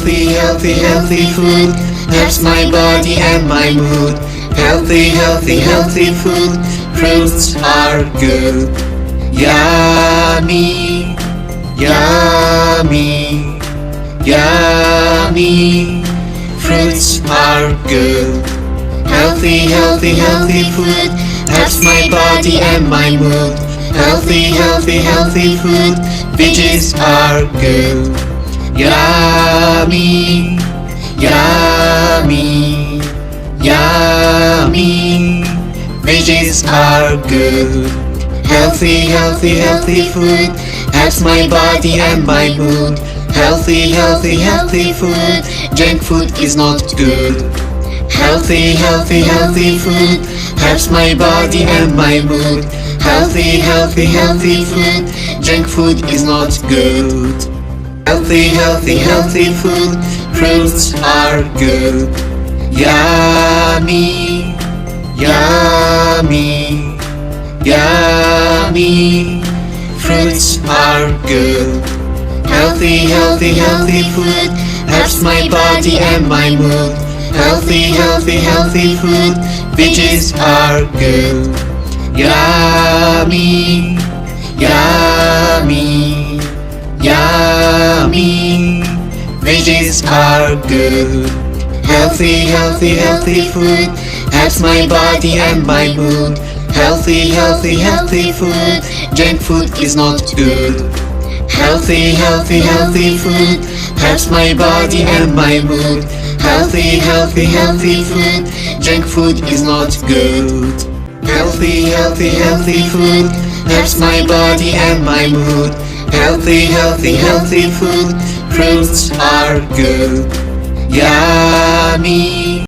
Healthy food helps my body and my mood. Healthy food. Fruits are good. Yummy, yummy, yummy. Fruits are good. Healthy food helps my body and my mood. Healthy food. Veggies are good. Yummy, yummy, yummy. Veggies are good. Healthy food helps my body and my mood. Healthy food. Junk food is not good. Healthy food helps my body and my mood. Healthy food. Junk food is not good. Healthy food. Fruits are good. Yummy, yummy, yummy. Fruits are good. Healthy food helps my body and my mood. Healthy food. Veggies are good. Yummy, yummy, yummy. Veggies are good. Healthy food helps my body and my mood. Healthy food. Junk food is not good. Healthy food helps my body and my mood. Healthy food. Junk food is not good. Healthy food helps my body and my mood. Healthy food. Fruits are good. Yummy.